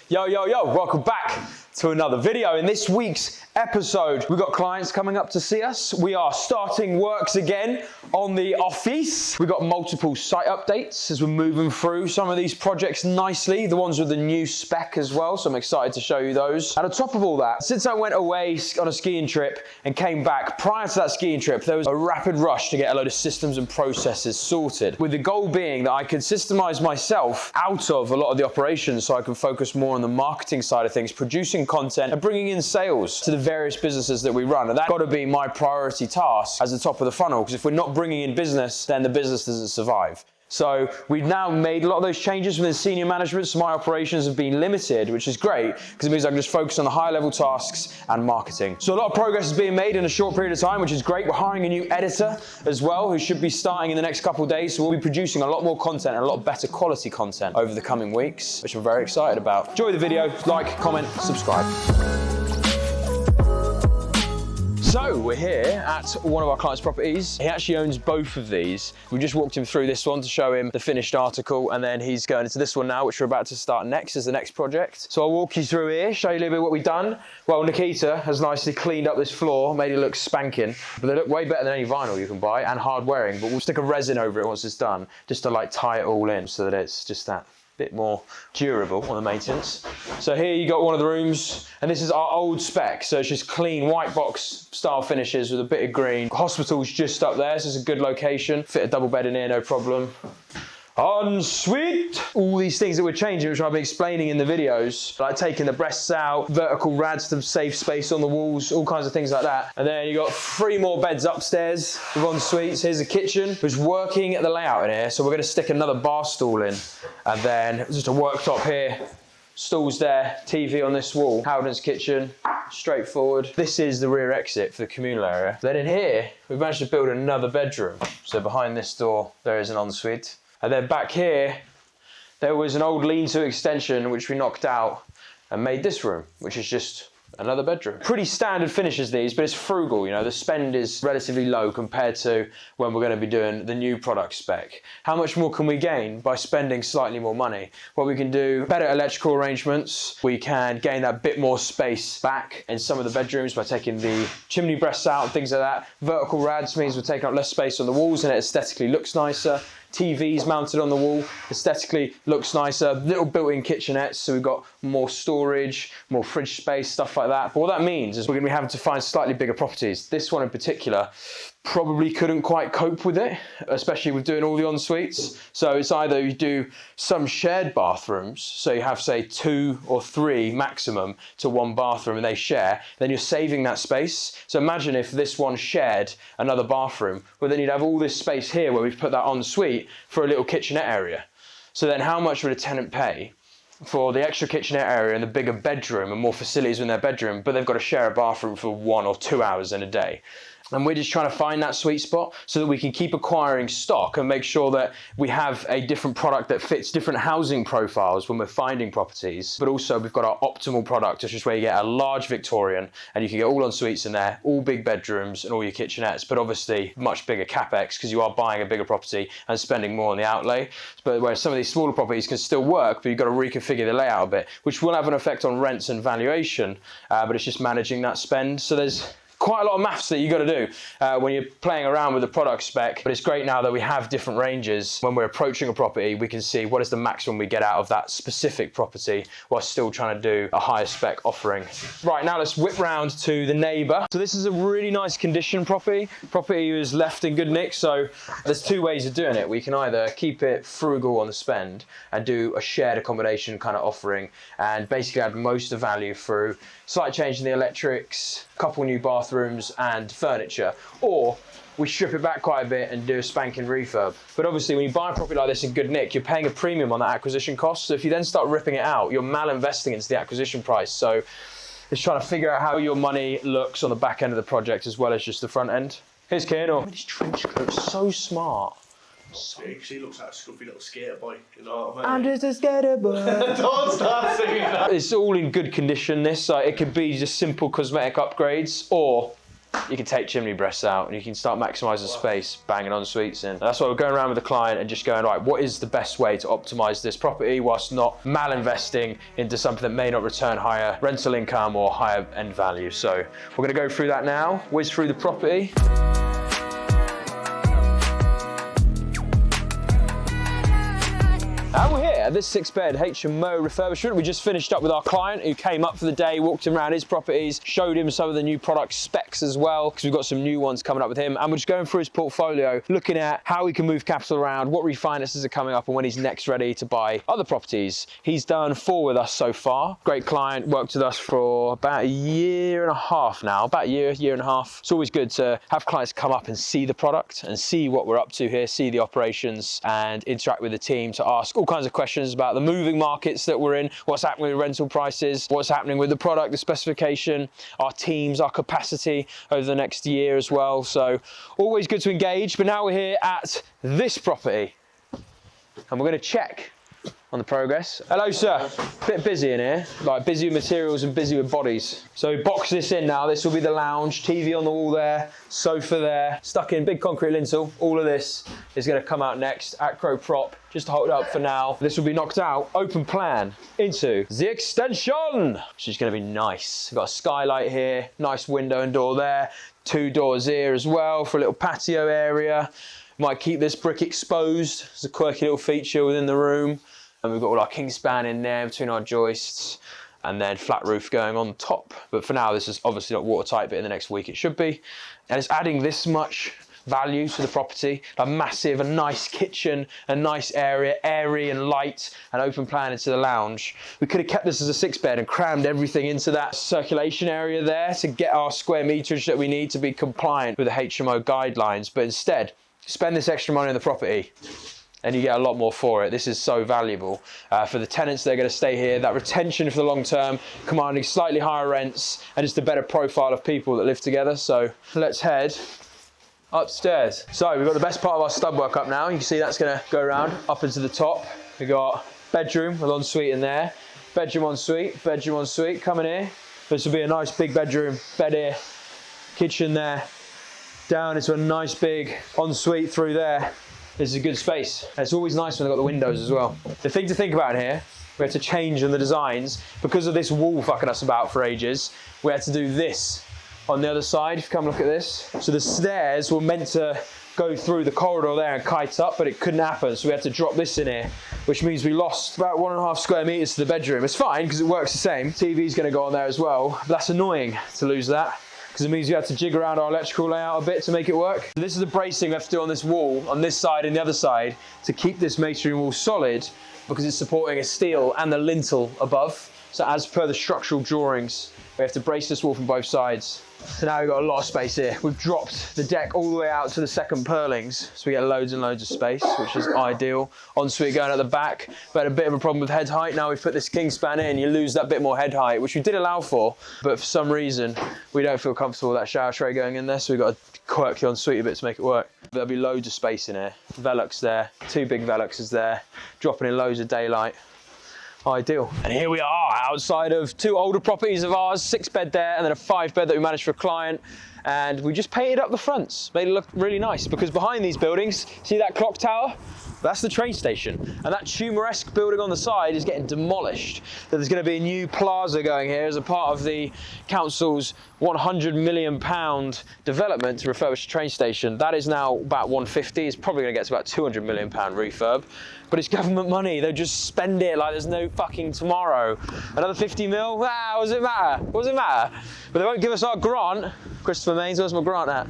Yo, welcome back to another video. In this week's episode, we've got clients coming up to see us. We are starting works again on the office. We've got multiple site updates as we're moving through some of these projects nicely, the ones with the new spec as well, so I'm excited to show you those. And on top of all that, since I went away on a skiing trip and came back, prior to that skiing trip, there was a rapid rush to get a load of systems and processes sorted, with the goal being that I could systemize myself out of a lot of the operations so I can focus more on the marketing side of things, producing content and bringing in sales to the various businesses that we run. And that's got to be my priority task as the top of the funnel, because if we're not bringing in business, then the business doesn't survive. So we've now made a lot of those changes within senior management, so my operations have been limited, which is great because it means I can just focus on the high level tasks and marketing. So a lot of progress is being made in a short period of time, which is great. We're hiring a new editor as well, who should be starting in the next couple of days. So we'll be producing a lot more content and a lot better quality content over the coming weeks, which I'm very excited about. Enjoy the video, like, comment, subscribe. So we're here at one of our clients' properties. He actually owns both of these. We just walked him through this one to show him the finished article, and then he's going into this one now, which we're about to start next as the next project. So I'll walk you through here, show you a little bit what we've done. Well, Nikita has nicely cleaned up this floor, made it look spanking, but they look way better than any vinyl you can buy and hard wearing, but we'll stick a resin over it once it's done, just to like tie it all in so that it's just that bit more durable on the maintenance. So here you got one of the rooms, and this is our old spec, so it's just clean white box style finishes with a bit of green. Hospital's just up there, so it's a good location. Fit a double bed in here, no problem. Ensuite, all these things that we're changing, which I've been explaining in the videos, like taking the breasts out, vertical rads to save space on the walls, all kinds of things like that. And then you got 3 more beds upstairs with en-suites. Here's the kitchen, who's working at the layout in here. So we're gonna stick another bar stool in, and then just a worktop here, stools there, TV on this wall. Howden's kitchen, straightforward. This is the rear exit for the communal area. Then in here, we've managed to build another bedroom. So behind this door, there is an ensuite. And then back here, there was an old lean-to extension which we knocked out and made this room, which is just another bedroom. Pretty standard finishes these, but it's frugal, you know, the spend is relatively low compared to when we're going to be doing the new product spec. How much more can we gain by spending slightly more money? Well, we can do better electrical arrangements. We can gain that bit more space back in some of the bedrooms by taking the chimney breasts out and things like that. Vertical rads means we're taking up less space on the walls and it aesthetically looks nicer. TVs mounted on the wall, aesthetically looks nicer. Little built-in kitchenettes, so we've got more storage, more fridge space, stuff like that. But what that means is we're going to be having to find slightly bigger properties. This one in particular probably couldn't quite cope with it, especially with doing all the en-suites. So it's either you do some shared bathrooms, so you have say 2 or 3 maximum to 1 bathroom and they share, then you're saving that space. So imagine if this one shared another bathroom, well then you'd have all this space here where we've put that en-suite for a little kitchenette area. So then how much would a tenant pay for the extra kitchenette area and the bigger bedroom and more facilities in their bedroom, but they've got to share a bathroom for 1 or 2 hours in a day? And we're just trying to find that sweet spot so that we can keep acquiring stock and make sure that we have a different product that fits different housing profiles when we're finding properties. But also we've got our optimal product, which is where you get a large Victorian and you can get all en-suites in there, all big bedrooms and all your kitchenettes, but obviously much bigger capex because you are buying a bigger property and spending more on the outlay. But where some of these smaller properties can still work, but you've got to reconfigure the layout a bit, which will have an effect on rents and valuation, but it's just managing that spend. So there's quite a lot of maths that you got to do when you're playing around with the product spec, but it's great now that we have different ranges. When we're approaching a property, we can see what is the maximum we get out of that specific property while still trying to do a higher spec offering. Right, now let's whip round to the neighbour. So this is a really nice condition property. Property is left in good nick, so there's 2 ways of doing it. We can either keep it frugal on the spend and do a shared accommodation kind of offering and basically add most of the value through slight change in the electrics, a couple new bathrooms and furniture, or we strip it back quite a bit and do a spanking refurb. But obviously when you buy a property like this in good nick, you're paying a premium on that acquisition cost. So if you then start ripping it out, you're malinvesting into the acquisition price. So it's trying to figure out how your money looks on the back end of the project as well as just the front end. Here's Kano. His trench coat's so smart. Because he looks like a scruffy little skater boy, you know what I I'm mean? just a skater boy. Don't start singing that. It's all in good condition, this. It could be just simple cosmetic upgrades, or you can take chimney breasts out and you can start maximising space, banging en suites in. That's why we're going around with the client and just going, right, what is the best way to optimise this property whilst not malinvesting into something that may not return higher rental income or higher end value. So we're going to go through that now, whiz through the property. And we're here at this 6-bed HMO refurbishment. We just finished up with our client who came up for the day, walked him around his properties, showed him some of the new product specs as well, because we've got some new ones coming up with him. And we're just going through his portfolio, looking at how he can move capital around, what refinances are coming up, and when he's next ready to buy other properties. He's done 4 with us so far. Great client, worked with us for about a year and a half now, about a year and a half. It's always good to have clients come up and see the product and see what we're up to here, see the operations, and interact with the team to ask all kinds of questions about the moving markets that we're in, what's happening with rental prices, what's happening with the product, the specification, our teams, our capacity over the next year as well. So always good to engage. But now we're here at this property and we're going to check on the progress. Hello, sir. Bit busy in here, like busy with materials and busy with bodies. So box this in now. This will be the lounge, TV on the wall there, sofa there, stuck in, big concrete lintel. All of this is going to come out next. Acro prop, just to hold it up for now. This will be knocked out, open plan into the extension, which is going to be nice. We've got a skylight here, nice window and door there, 2 doors here as well for a little patio area. Might keep this brick exposed. It's a quirky little feature within the room. And we've got all our king span in there between our joists, and then flat roof going on top. But for now, this is obviously not watertight, but in the next week it should be. And it's adding this much value to the property. A massive, a nice kitchen, a nice area, airy and light, and open plan into the lounge. We could have kept this as a 6-bed and crammed everything into that circulation area there to get our square meterage that we need to be compliant with the HMO guidelines. But instead, spend this extra money on the property and you get a lot more for it. This is so valuable. For the tenants, they're going to stay here. That retention for the long term, commanding slightly higher rents, and just a better profile of people that live together. So let's head upstairs. So we've got the best part of our stud work up now. You can see that's going to go around up into the top. We've got bedroom with ensuite in there. Bedroom ensuite coming here. This will be a nice big bedroom, bed here, kitchen there, down into a nice big ensuite through there. This is a good space. And it's always nice when they've got the windows as well. The thing to think about here, we had to change in the designs because of this wall fucking us about for ages. We had to do this on the other side. If you come look at this. So the stairs were meant to go through the corridor there and kite up, but it couldn't happen. So we had to drop this in here, which means we lost about 1.5 square meters to the bedroom. It's fine because it works the same. TV's going to go on there as well. But that's annoying to lose that, because it means we have to jig around our electrical layout a bit to make it work. So this is the bracing we have to do on this wall, on this side and the other side, to keep this masonry wall solid, because it's supporting a steel and the lintel above. So as per the structural drawings, we have to brace this wall from both sides. So now we've got a lot of space here. We've dropped the deck all the way out to the second purlings, so we get loads and loads of space, which is ideal. Ensuite going at the back, we had a bit of a problem with head height. Now we've put this king span in, you lose that bit more head height, which we did allow for, but for some reason, we don't feel comfortable with that shower tray going in there, so we've got to quirk the ensuite a bit to make it work. There'll be loads of space in here. Velux there, 2 big Veluxes there, dropping in loads of daylight. Ideal. And here we are outside of 2 older properties of ours, 6-bed there and then a 5-bed that we managed for a client. And we just painted up the fronts, made it look really nice, because behind these buildings, see that clock tower? That's the train station. And that Tumoresque building on the side is getting demolished. So there's going to be a new plaza going here as a part of the council's £100 million development to refurbish the train station. That is now about 150. It's probably going to get to about £200 million refurb. But it's government money. They'll just spend it like there's no fucking tomorrow. Another 50 mil? Ah, what does it matter? What does it matter? But they won't give us our grant. Christopher Mains, where's my grant at?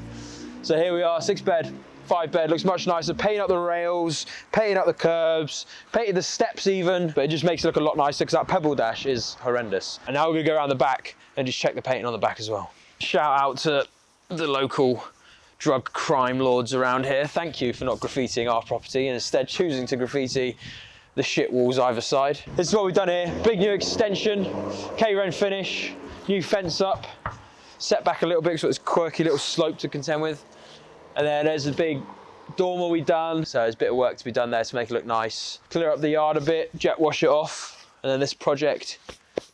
So here we are, 6-bed. 5-bed, looks much nicer. Painting up the rails, painting up the curbs, painted the steps even, but it just makes it look a lot nicer because that pebble dash is horrendous. And now we're gonna go around the back and just check the painting on the back as well. Shout out to the local drug crime lords around here. Thank you for not graffitiing our property and instead choosing to graffiti the shit walls either side. This is what we've done here. Big new extension, K-Ren finish, new fence up, set back a little bit so it's quirky little slope to contend with. And then there's a big dormer we've done, so there's a bit of work to be done there to make it look nice. Clear up the yard a bit, jet wash it off, and then this project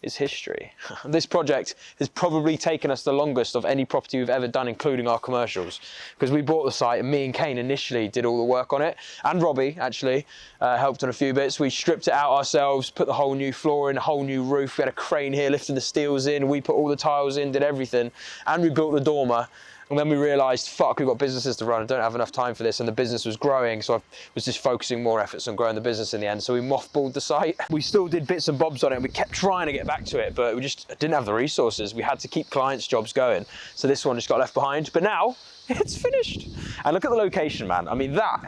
is history. This project has probably taken us the longest of any property we've ever done, including our commercials, because we bought the site and me and Kane initially did all the work on it, and Robbie actually helped on a few bits. We stripped it out ourselves, put the whole new floor in, a whole new roof. We had a crane here lifting the steels in. We put all the tiles in, did everything, and we built the dormer. And then we realised, fuck, we've got businesses to run. I don't have enough time for this. And the business was growing. So I was just focusing more efforts on growing the business in the end. So we mothballed the site. We still did bits and bobs on it. And we kept trying to get back to it, but we just didn't have the resources. We had to keep clients' jobs going. So this one just got left behind. But now it's finished. And look at the location, man. I mean, that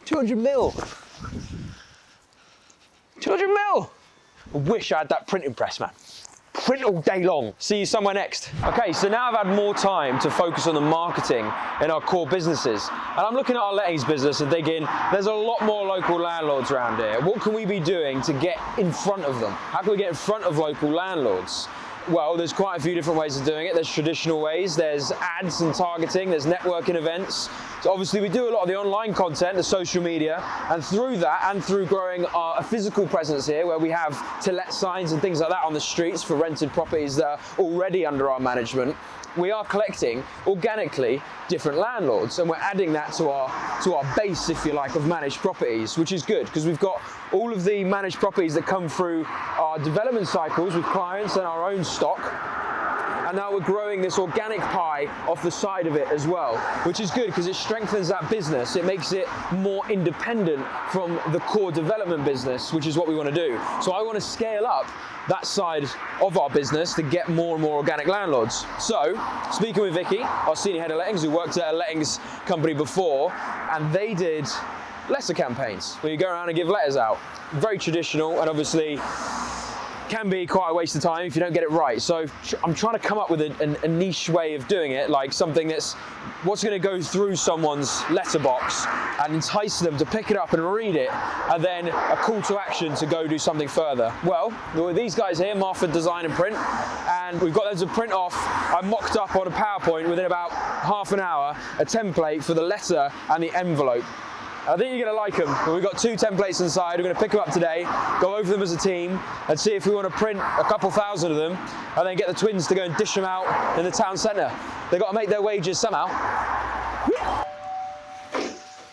200 mil. 200 mil. I wish I had that printing press, man. Print all day long. See you somewhere next. Okay, so now I've had more time to focus on the marketing in our core businesses. And I'm looking at our lettings business and thinking, there's a lot more local landlords around here. What can we be doing to get in front of them? How can we get in front of local landlords? Well, there's quite a few different ways of doing it. There's traditional ways, there's ads and targeting, there's networking events. So obviously we do a lot of the online content, the social media, and through that and through growing a physical presence here where we have to let signs and things like that on the streets for rented properties that are already under our management, we are collecting organically different landlords, and we're adding that to our base, if you like, of managed properties, which is good because we've got all of the managed properties that come through our development cycles with clients and our own stock. And now we're growing this organic pie off the side of it as well, which is good because it strengthens that business. It makes it more independent from the core development business, which is what we want to do. So I want to scale up that side of our business to get more and more organic landlords. So, speaking with Vicky, our senior head of lettings, who worked at a lettings company before, and they did lesser campaigns where you go around and give letters out. Very traditional, and obviously can be quite a waste of time if you don't get it right. So I'm trying to come up with a niche way of doing it, like something that's what's going to go through someone's letterbox and entice them to pick it up and read it, and then a call to action to go do something further. Well, with these guys here, Marford Design and Print, and we've got those to print off. I mocked up on a PowerPoint within about half an hour a template for the letter and the envelope. I think you're going to like them. We've got 2 templates inside. We're going to pick them up today, go over them as a team, and see if we want to print a couple thousand of them, and then get the twins to go and dish them out in the town centre. They've got to make their wages somehow.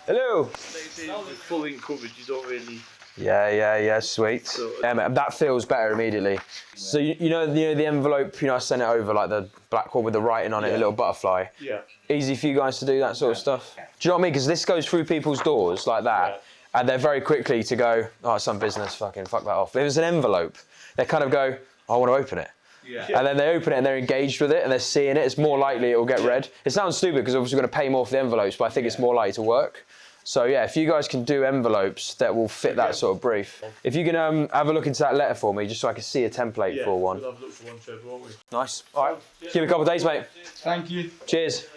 Hello. Full ink coverage, you don't really... Yeah, sweet. So, that feels better immediately. So you know the envelope, I sent it over, like the black one with the writing on it, a little butterfly. Yeah. Easy for you guys to do that sort of stuff? Do you know what I mean? Because this goes through people's doors like that, and they're very quickly to go, oh, it's some business, fucking fuck that off. If it's an envelope, they kind of go, I want to open it. Yeah. And then they open it and they're engaged with it and they're seeing it. It's more likely it will get read. It sounds stupid because obviously we're going to pay more for the envelopes, but I think it's more likely to work. So yeah, if you guys can do envelopes that will fit that sort of brief. If you can have a look into that letter for me, just so I can see a template for one. We'll have a look for one, Trevor, won't we? Nice. All right. Give me a couple of days, mate. Thank you. Cheers.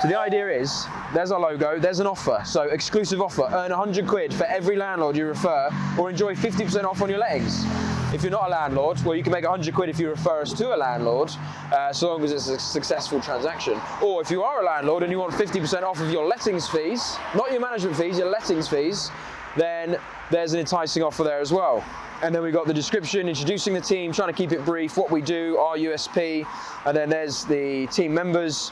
So the idea is, there's our logo, there's an offer. So exclusive offer, earn 100 quid for every landlord you refer, or enjoy 50% off on your lettings. If you're not a landlord, well, you can make 100 quid if you refer us to a landlord, so long as it's a successful transaction. Or if you are a landlord and you want 50% off of your lettings fees, not your management fees, your lettings fees, then there's an enticing offer there as well. And then we've got the description, introducing the team, trying to keep it brief, what we do, our USP, and then there's the team members,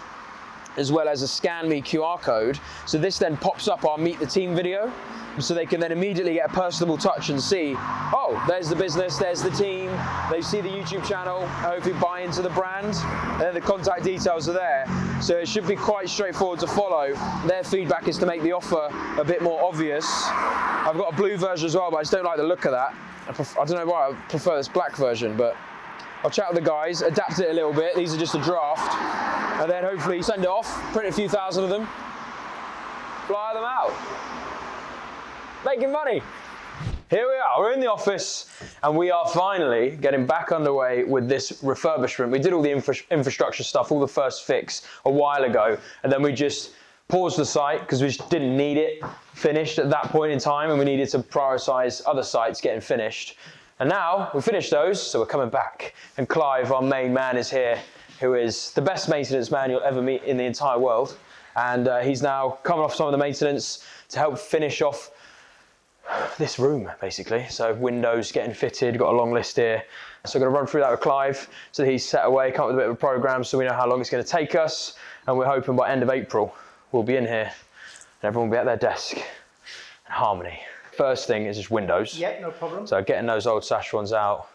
as well as a Scan Me QR code. So this then pops up our Meet the Team video, so they can then immediately get a personable touch and see, oh, there's the business, there's the team, they see the YouTube channel, hopefully buy into the brand, and then the contact details are there. So it should be quite straightforward to follow. Their feedback is to make the offer a bit more obvious. I've got a blue version as well, but I just don't like the look of that. I don't know why, I prefer this black version, but I'll chat with the guys, adapt it a little bit. These are just a draft. And then hopefully send it off, print a few thousand of them, fly them out. Making money. Here we are, we're in the office, and we are finally getting back underway with this refurbishment. We did all the infrastructure stuff, all the first fix a while ago, and then we just paused the site because we just didn't need it finished at that point in time, and we needed to prioritize other sites getting finished. And now we've finished those, so we're coming back. And Clive, our main man, is here, who is the best maintenance man you'll ever meet in the entire world. And he's now coming off some of the maintenance to help finish off this room, basically. So windows getting fitted, got a long list here. So I'm going to run through that with Clive so that he's set away, come up with a bit of a program so we know how long it's going to take us. And we're hoping by end of April, we'll be in here and everyone will be at their desk in harmony. First thing is just windows. Yeah, no problem. So getting those old sash ones out,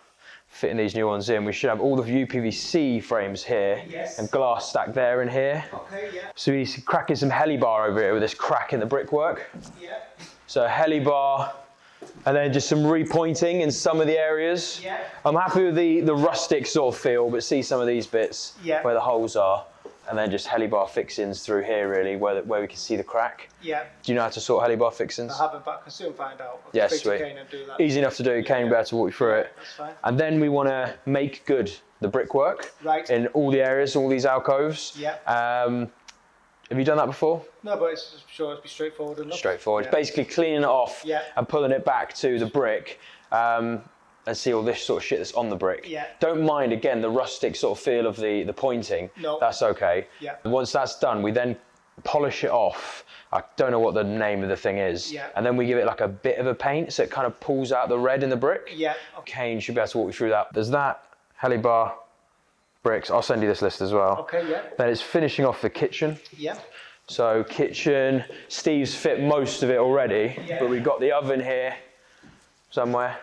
fitting these new ones in. We should have all the UPVC frames here and glass stacked there and here. Okay, yeah. So we need to crack in some helibar over here with this crack in the brickwork. Yeah. So helibar, and then just some repointing in some of the areas. Yeah. I'm happy with the rustic sort of feel, but see some of these bits where the holes are. And then just helibar fixings through here really, where we can see the crack. Yeah. Do you know how to sort helibar fixings? I haven't, but I can soon find out. Yeah, sweet. Kane and do that. Easy enough to do. Kane will be able to walk you through it. That's fine. And then we want to make good the brickwork in all the areas, all these alcoves. Yeah. Have you done that before? No, but it's sure it'll be straightforward enough. Straightforward. Yeah. Basically cleaning it off Yeah. and pulling it back to the brick. And see all this sort of shit that's on the brick. Yeah. Don't mind, again, the rustic sort of feel of the pointing. No. That's okay. Yeah. Once that's done, we then polish it off. I don't know what the name of the thing is. Yeah. And then we give it like a bit of a paint so it kind of pulls out the red in the brick. Yeah. Kane should be able to walk you through that. There's that, helibar, bricks. I'll send you this list as well. Okay, yeah. Then it's finishing off the kitchen. Yeah. So kitchen, Steve's fit most of it already, but we've got the oven here somewhere.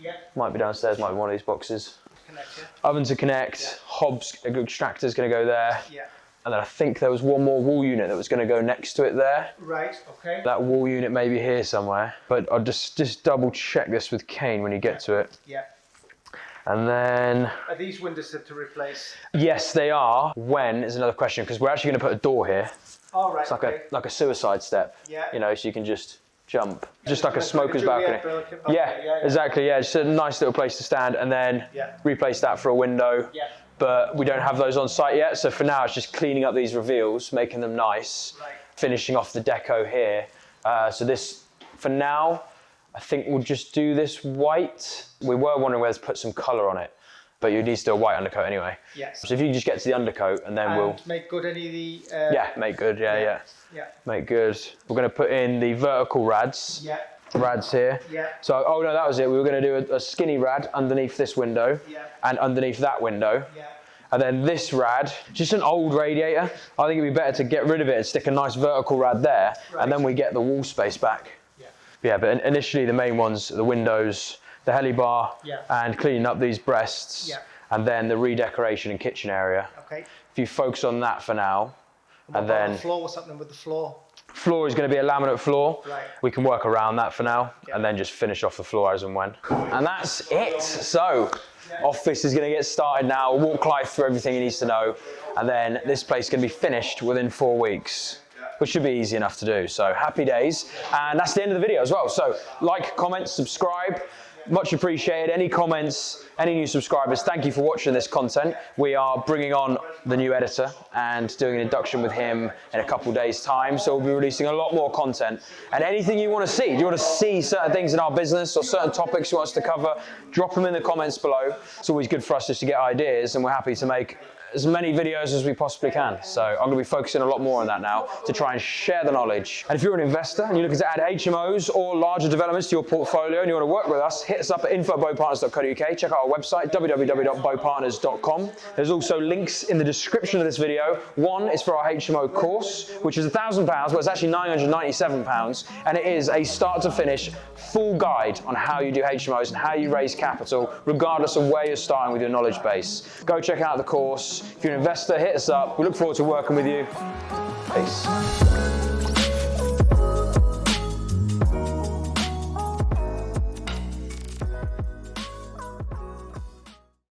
Yeah. Might be downstairs, might be one of these boxes. Connect, yeah. Oven to connect, hob's extractor's going to go there. Yeah. And then I think there was one more wall unit that was going to go next to it there. Right, okay. That wall unit may be here somewhere, but I'll just double check this with Kane when you get to it. Yeah. And then, Are these windows to replace? yes, they are. When is another question, because we're actually going to put a door here. All right. It's like a suicide step. Yeah. You know, so you can just jump, just like a like a smoker's Juliet balcony. balcony. Yeah, exactly. Yeah, just a nice little place to stand, and then replace that for a window. Yeah. But we don't have those on site yet, so for now it's just cleaning up these reveals, making them nice, finishing off the deco here. So this, for now, I think we'll just do this white. We were wondering whether to put some colour on it, but you need still a white undercoat anyway. Yes. So if you just get to the undercoat and then we'll... make good any of the... Yeah, make good, yeah. Yeah. Make good. We're going to put in the vertical rads. Yeah. Rads here. Yeah. So, oh no, that was it. We were going to do a skinny rad underneath this window and underneath that window. Yeah. And then this rad, just an old radiator. I think it'd be better to get rid of it and stick a nice vertical rad there, and then we get the wall space back. Yeah, but initially the main ones, the windows, the helibar, and cleaning up these breasts, and then the redecoration and kitchen area. Okay. If you focus on that for now, and then the floor, what's happening with the floor? Floor is going to be a laminate floor. Right. We can work around that for now, and then just finish off the floor as and when. And that's it. So, office is going to get started now. We'll walk Clive through everything he needs to know, and then this place is going to be finished within 4 weeks, which should be easy enough to do. So happy days. And that's the end of the video as well. So like, comment, subscribe. Much appreciated. Any comments, any new subscribers, thank you for watching this content. We are bringing on the new editor and doing an induction with him in a couple days' time. So we'll be releasing a lot more content. And anything you want to see, do you want to see certain things in our business or certain topics you want us to cover, drop them in the comments below. It's always good for us just to get ideas, and we're happy to make as many videos as we possibly can. So I'm going to be focusing a lot more on that now to try and share the knowledge. And if you're an investor and you're looking to add HMOs or larger developments to your portfolio and you want to work with us, hit us up at info@bowpartners.co.uk. Check out our website, www.bowpartners.com. There's also links in the description of this video. One is for our HMO course, which is £1,000, but it's actually £997. And it is a start to finish full guide on how you do HMOs and how you raise capital, regardless of where you're starting with your knowledge base. Go check out the course. If you're an investor, hit us up. We look forward to working with you. Peace.